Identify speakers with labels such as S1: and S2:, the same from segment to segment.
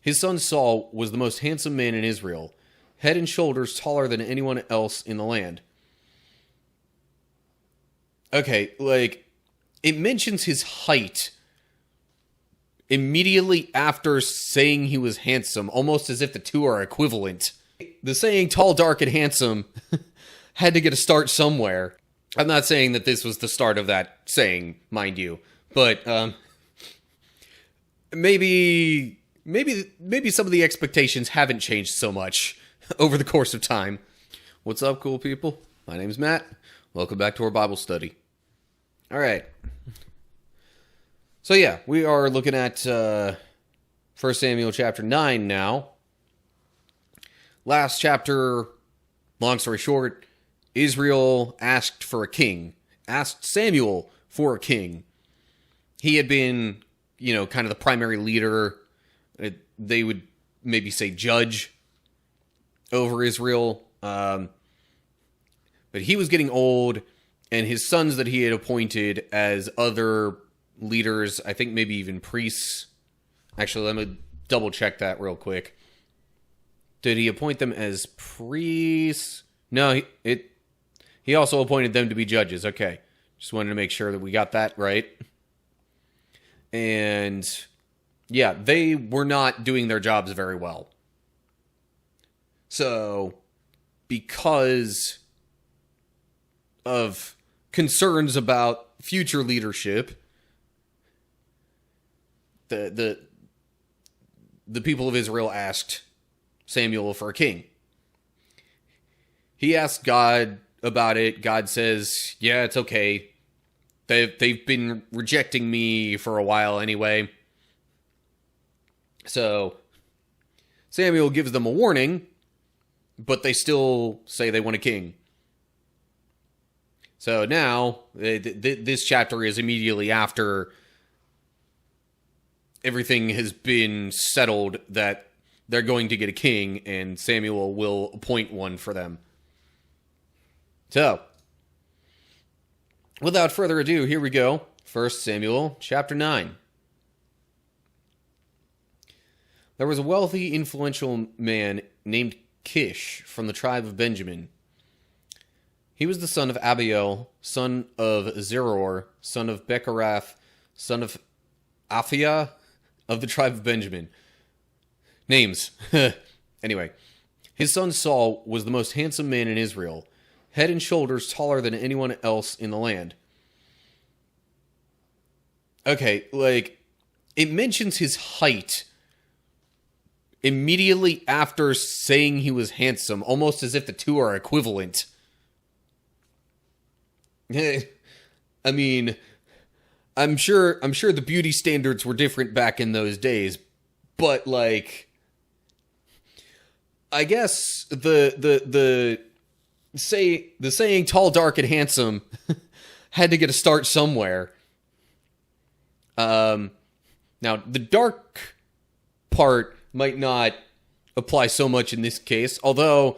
S1: His son Saul was the most handsome man in Israel, head and shoulders taller than anyone else in the land. Okay, it mentions his height immediately after saying he was handsome, almost as if the two are equivalent. The saying tall, dark, and handsome had to get a start somewhere. I'm not saying that this was the start of that saying, mind you, but maybe some of the expectations haven't changed so much over the course of time. What's up, cool people? My name's Matt. Welcome back to our Bible study. All right. So yeah, we are looking at 1 Samuel chapter 9 now. Last chapter, long story short, Israel asked Samuel for a king. He had been, kind of the primary leader. They would maybe say judge over Israel. But he was getting old, and his sons that he had appointed as other leaders, I think maybe even priests. Actually, let me double check that real quick. Did he appoint them as priests? No, he also appointed them to be judges. Okay. Just wanted to make sure that we got that right. And yeah, they were not doing their jobs very well. So, because of concerns about future leadership, the people of Israel asked Samuel for a king. He asked God about it. God says, yeah, it's okay. They've been rejecting me for a while anyway. So Samuel gives them a warning, but they still say they want a king. So now, this chapter is immediately after everything has been settled that they're going to get a king, and Samuel will appoint one for them. So, without further ado, here we go. 1 Samuel chapter 9. There was a wealthy, influential man named Kish from the tribe of Benjamin. He was the son of Abiel, son of Zeror, son of Becharath, son of Aphiah, of the tribe of Benjamin. Names. Anyway, his son Saul was the most handsome man in Israel, head and shoulders taller than anyone else in the land. Okay, it mentions his height immediately after saying he was handsome, almost as if the two are equivalent. I mean, I'm sure the beauty standards were different back in those days, but I guess the saying tall, dark, and handsome had to get a start somewhere. Now the dark part might not apply so much in this case, although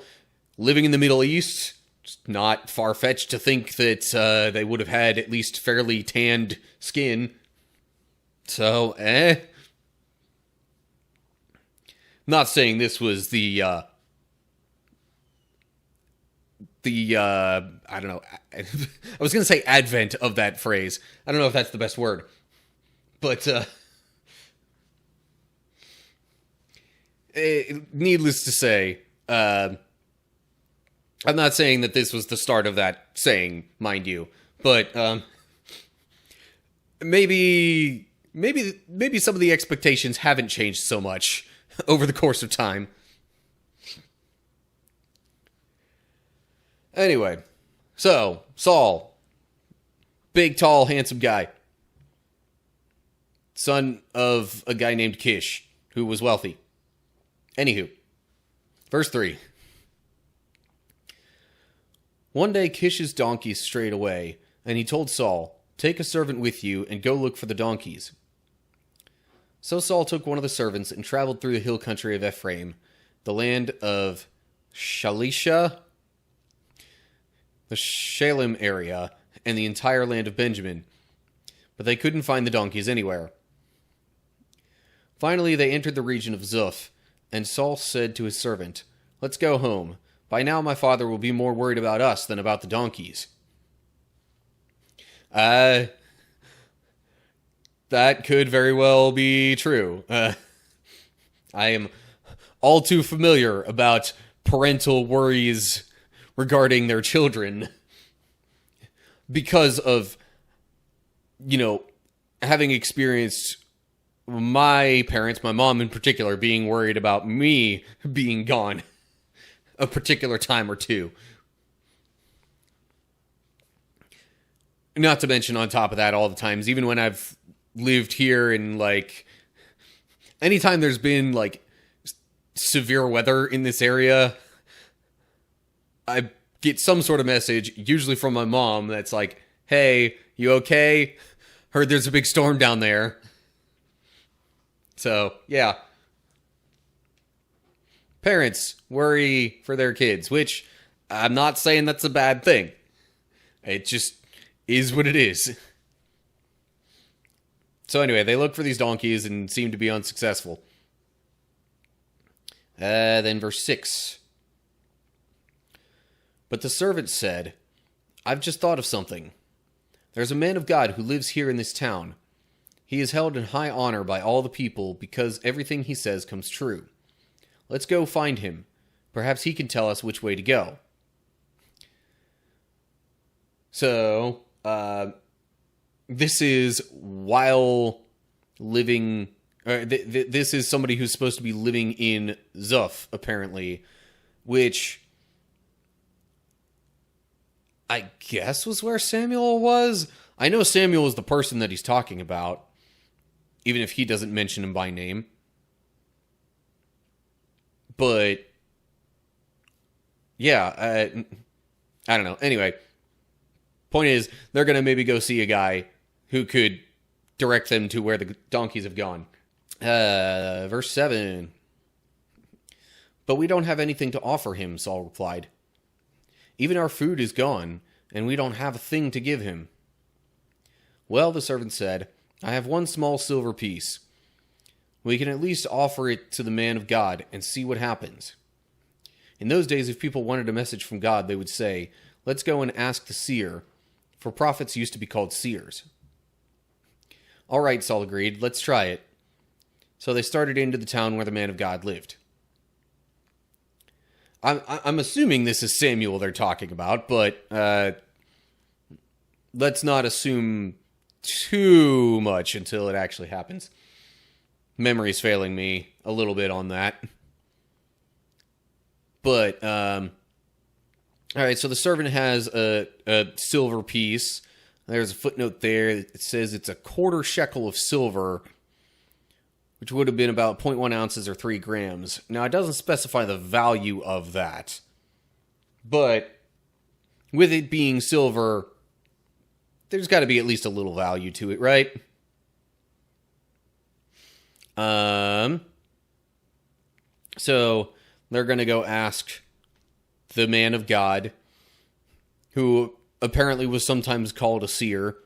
S1: living in the Middle East, it's not far-fetched to think that they would have had at least fairly tanned skin. So, Not saying this was the I don't know, I was going to say advent of that phrase. I don't know if that's the best word. But, needless to say, I'm not saying that this was the start of that saying, mind you. But, maybe some of the expectations haven't changed so much over the course of time. Anyway, so, Saul, big, tall, handsome guy, son of a guy named Kish, who was wealthy. Anywho, verse 3. One day Kish's donkeys strayed away, and he told Saul, "Take a servant with you and go look for the donkeys." So Saul took one of the servants and traveled through the hill country of Ephraim, the land of Shalisha, the Shalem area, and the entire land of Benjamin, but they couldn't find the donkeys anywhere. Finally, they entered the region of Zuph, and Saul said to his servant, "Let's go home. By now my father will be more worried about us than about the donkeys." That could very well be true. I am all too familiar about parental worries regarding their children because of, having experienced my parents, my mom in particular, being worried about me being gone a particular time or two. Not to mention, on top of that, all the times, even when I've lived here and, anytime there's been, severe weather in this area, I get some sort of message, usually from my mom, that's like, "Hey, you okay? Heard there's a big storm down there." So, yeah. Parents worry for their kids, which I'm not saying that's a bad thing. It just is what it is. So anyway, they look for these donkeys and seem to be unsuccessful. Then verse 6. But the servant said, "I've just thought of something. There's a man of God who lives here in this town. He is held in high honor by all the people because everything he says comes true. Let's go find him. Perhaps he can tell us which way to go." So, this is while living... this is somebody who's supposed to be living in Zuph, apparently, which I guess was where Samuel was. I know Samuel is the person that he's talking about, even if he doesn't mention him by name. But, yeah, I don't know. Anyway, point is, they're going to maybe go see a guy who could direct them to where the donkeys have gone. Verse 7. "But we don't have anything to offer him," Saul replied. "Even our food is gone, and we don't have a thing to give him." "Well," the servant said, "I have one small silver piece. We can at least offer it to the man of God and see what happens." In those days, if people wanted a message from God, they would say, "Let's go and ask the seer," for prophets used to be called seers. "All right," Saul agreed, "let's try it." So they started into the town where the man of God lived. I'm assuming this is Samuel they're talking about, but let's not assume too much until it actually happens. Memory's failing me a little bit on that. But, alright, so the servant has a silver piece. There's a footnote there. It says it's a quarter shekel of silver, which would have been about 0.1 ounces or 3 grams. Now, it doesn't specify the value of that. But with it being silver, there's got to be at least a little value to it, right? So they're going to go ask the man of God, who apparently was sometimes called a seer.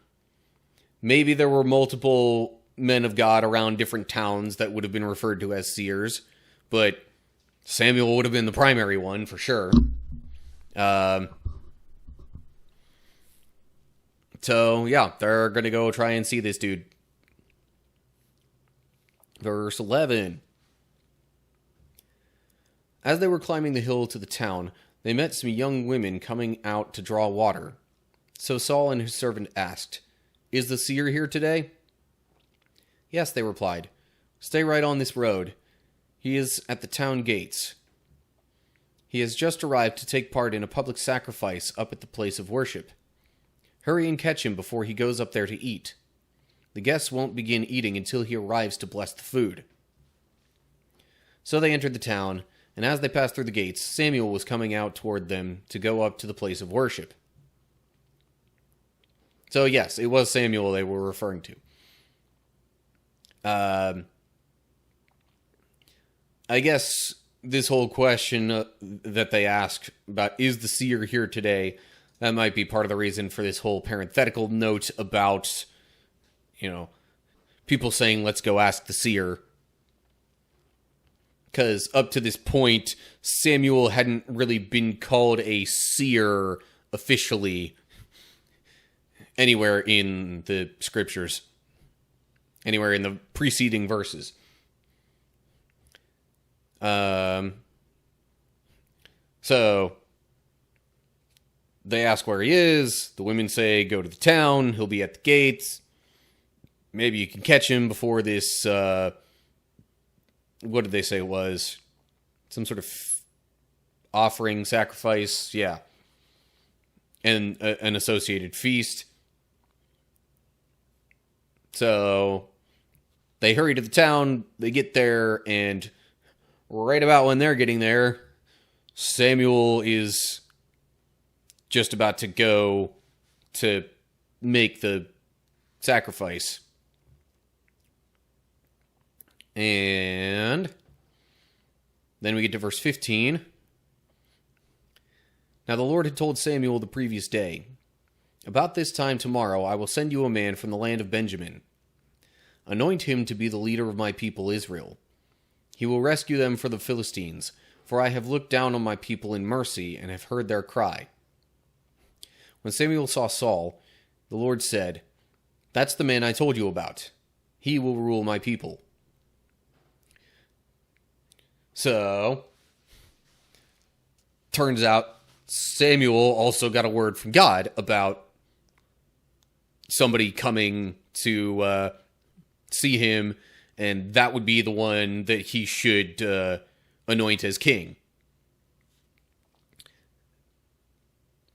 S1: Maybe there were multiple men of God around different towns that would have been referred to as seers, but Samuel would have been the primary one for sure. So yeah, they're going to go try and see this dude. Verse 11. As they were climbing the hill to the town, they met some young women coming out to draw water. So Saul and his servant asked, "Is the seer here today?" "Yes," they replied. "Stay right on this road. He is at the town gates. He has just arrived to take part in a public sacrifice up at the place of worship. Hurry and catch him before he goes up there to eat. The guests won't begin eating until he arrives to bless the food." So they entered the town, and as they passed through the gates, Samuel was coming out toward them to go up to the place of worship. So yes, it was Samuel they were referring to. I guess this whole question that they ask about, is the seer here today, that might be part of the reason for this whole parenthetical note about, people saying, let's go ask the seer, because up to this point, Samuel hadn't really been called a seer officially anywhere in the scriptures, anywhere in the preceding verses. So they ask where he is. The women say, go to the town. He'll be at the gates. Maybe you can catch him before this, what did they say it was? Some sort of offering, sacrifice, yeah. And an associated feast. So they hurry to the town. They get there, and right about when they're getting there, Samuel is just about to go to make the sacrifice. And then we get to verse 15. Now the Lord had told Samuel the previous day, about this time tomorrow I will send you a man from the land of Benjamin. Anoint him to be the leader of my people Israel. He will rescue them from the Philistines, for I have looked down on my people in mercy and have heard their cry. When Samuel saw Saul, the Lord said, that's the man I told you about. He will rule my people. So, turns out Samuel also got a word from God about somebody coming to see him, and that would be the one that he should anoint as king.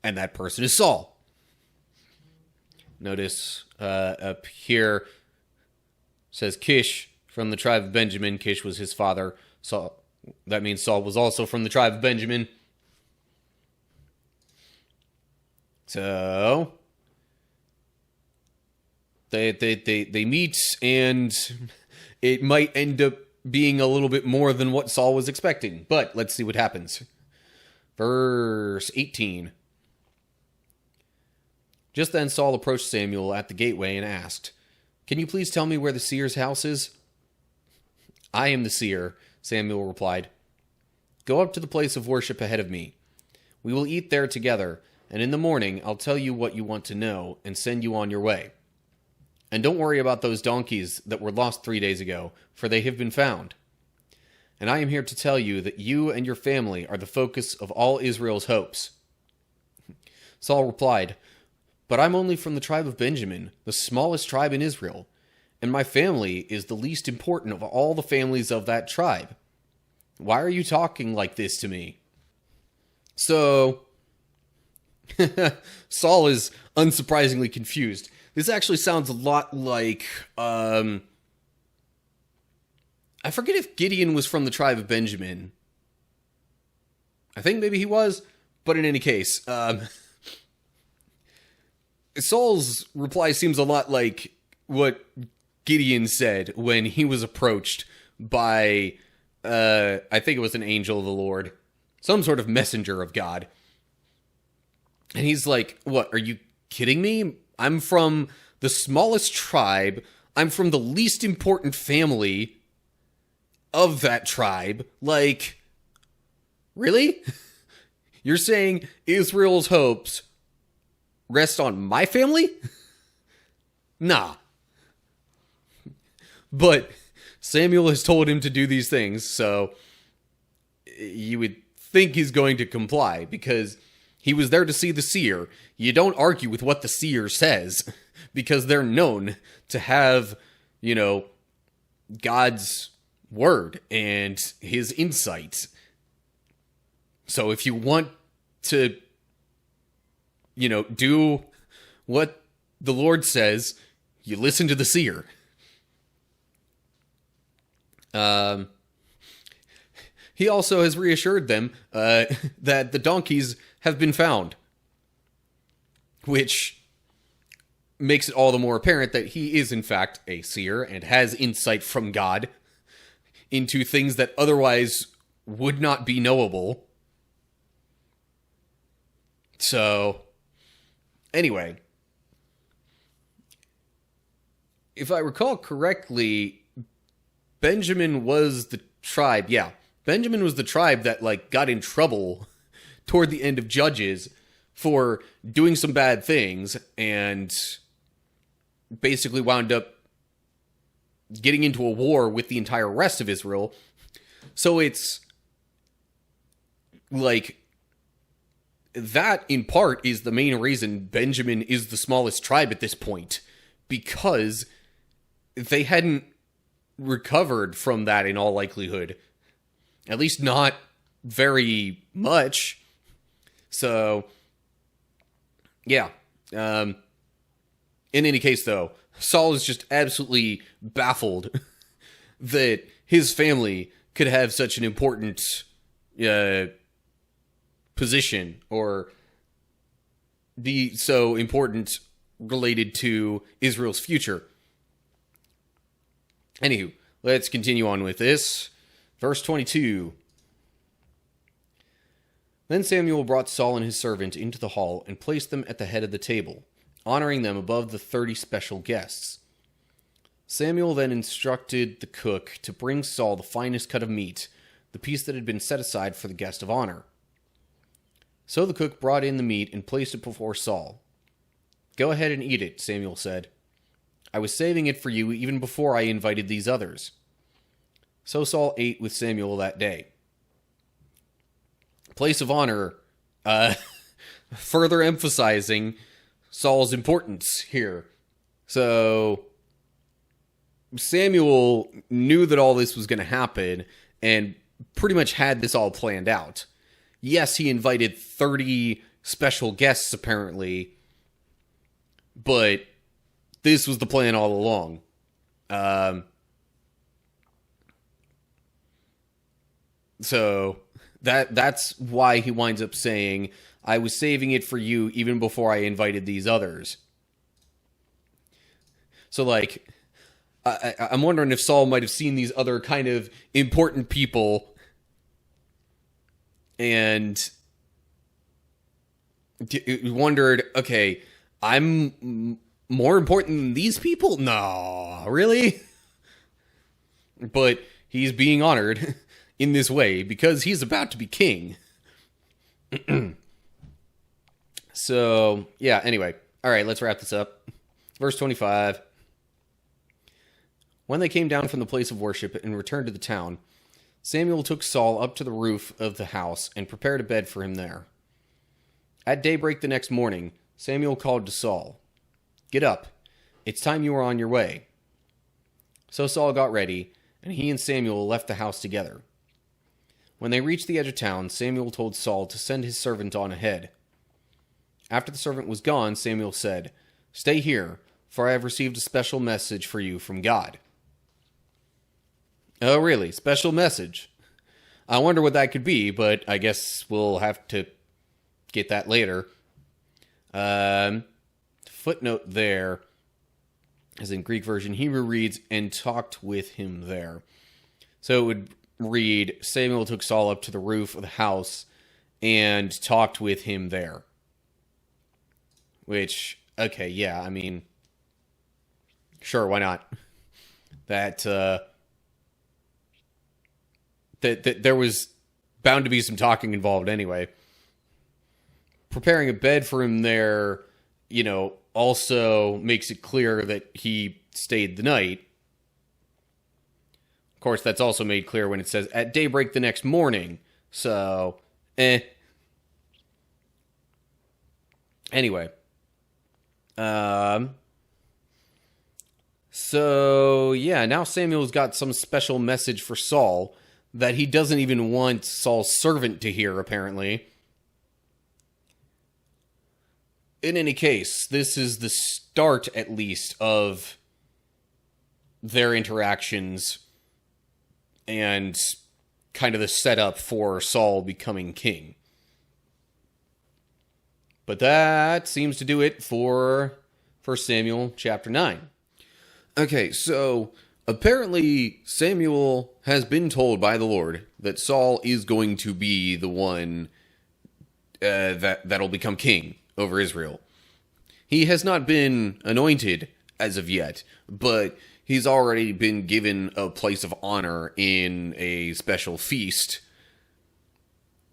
S1: And that person is Saul. Notice up here says Kish from the tribe of Benjamin. Kish was his father. Saul. That means Saul was also from the tribe of Benjamin. So they meet, and it might end up being a little bit more than what Saul was expecting. But let's see what happens. Verse 18. Just then Saul approached Samuel at the gateway and asked, can you please tell me where the seer's house is? I am the seer, Samuel replied. Go up to the place of worship ahead of me. We will eat there together, and in the morning I'll tell you what you want to know and send you on your way. And don't worry about those donkeys that were lost 3 days ago, for they have been found. And I am here to tell you that you and your family are the focus of all Israel's hopes. Saul replied, but I'm only from the tribe of Benjamin, the smallest tribe in Israel, and my family is the least important of all the families of that tribe. Why are you talking like this to me? So, Saul is unsurprisingly confused. This actually sounds a lot like, I forget if Gideon was from the tribe of Benjamin. I think maybe he was, but in any case, Saul's reply seems a lot like what Gideon said when he was approached by, I think it was an angel of the Lord, some sort of messenger of God. And he's like, what, are you kidding me? I'm from the smallest tribe. I'm from the least important family of that tribe. Like, really? You're saying Israel's hopes rest on my family? Nah. But Samuel has told him to do these things, so you would think he's going to comply, because he was there to see the seer. You don't argue with what the seer says, because they're known to have, God's word and his insight. So if you want to, do what the Lord says, you listen to the seer. He also has reassured them that the donkeys have been found, which makes it all the more apparent that he is in fact a seer and has insight from God into things that otherwise would not be knowable. So, anyway, if I recall correctly, Benjamin was the tribe, yeah, Benjamin was the tribe that, like, got in trouble toward the end of Judges for doing some bad things and basically wound up getting into a war with the entire rest of Israel. So it's like that in part is the main reason Benjamin is the smallest tribe at this point, because they hadn't recovered from that in all likelihood. At least not very much. So, yeah. In any case, though, Saul is just absolutely baffled that his family could have such an important position or be so important related to Israel's future. Anywho, let's continue on with this. Verse 22. Then Samuel brought Saul and his servant into the hall and placed them at the head of the table, honoring them above the 30 special guests. Samuel then instructed the cook to bring Saul the finest cut of meat, the piece that had been set aside for the guest of honor. So the cook brought in the meat and placed it before Saul. "Go ahead and eat it," Samuel said. "I was saving it for you even before I invited these others." So Saul ate with Samuel that day. Place of honor, further emphasizing Saul's importance here. So Samuel knew that all this was going to happen and pretty much had this all planned out. Yes, he invited 30 special guests, apparently, but this was the plan all along. So that's why he winds up saying, "I was saving it for you even before I invited these others." So, like, I'm wondering if Saul might have seen these other kind of important people and wondered, okay, I'm more important than these people? No, really? But he's being honored in this way because he's about to be king. So, yeah, anyway. All right, let's wrap this up. Verse 25. When they came down from the place of worship and returned to the town, Samuel took Saul up to the roof of the house and prepared a bed for him there. At daybreak the next morning, Samuel called to Saul, "Get up. It's time you were on your way." So Saul got ready, and he and Samuel left the house together. When they reached the edge of town, Samuel told Saul to send his servant on ahead. After the servant was gone, Samuel said, "Stay here, for I have received a special message for you from God." Oh, really? Special message? I wonder what that could be, but I guess we'll have to get that later. Footnote there, as in Greek version, Hebrew reads, "and talked with him there." So it would read, Samuel took Saul up to the roof of the house and talked with him there. Which, okay, yeah, I mean, sure, why not? That there was bound to be some talking involved anyway. Preparing a bed for him there, also makes it clear that he stayed the night. Of course, that's also made clear when it says, at daybreak the next morning. So, Anyway. So, yeah, now Samuel's got some special message for Saul that he doesn't even want Saul's servant to hear, apparently. In any case, this is the start, at least, of their interactions and kind of the setup for Saul becoming king. But that seems to do it for 1 Samuel chapter 9. Okay, so apparently Samuel has been told by the Lord that Saul is going to be the one that'll become king over Israel. He has not been anointed as of yet, but he's already been given a place of honor in a special feast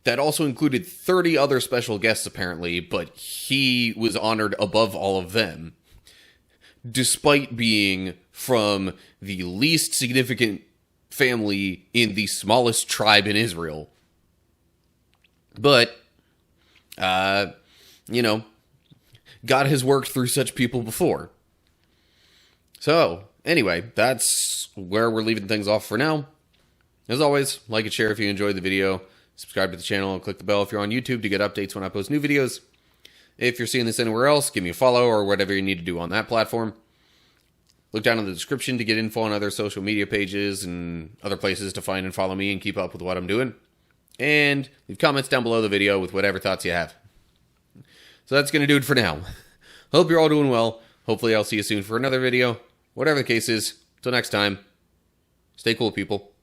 S1: that also included 30 other special guests, apparently, but he was honored above all of them, despite being from the least significant family in the smallest tribe in Israel. But, you know, God has worked through such people before. So, anyway, that's where we're leaving things off for now. As always, like and share if you enjoyed the video. Subscribe to the channel and click the bell if you're on YouTube to get updates when I post new videos. If you're seeing this anywhere else, give me a follow or whatever you need to do on that platform. Look down in the description to get info on other social media pages and other places to find and follow me and keep up with what I'm doing. And leave comments down below the video with whatever thoughts you have. So that's going to do it for now. Hope you're all doing well. Hopefully I'll see you soon for another video. Whatever the case is, till next time, stay cool, people.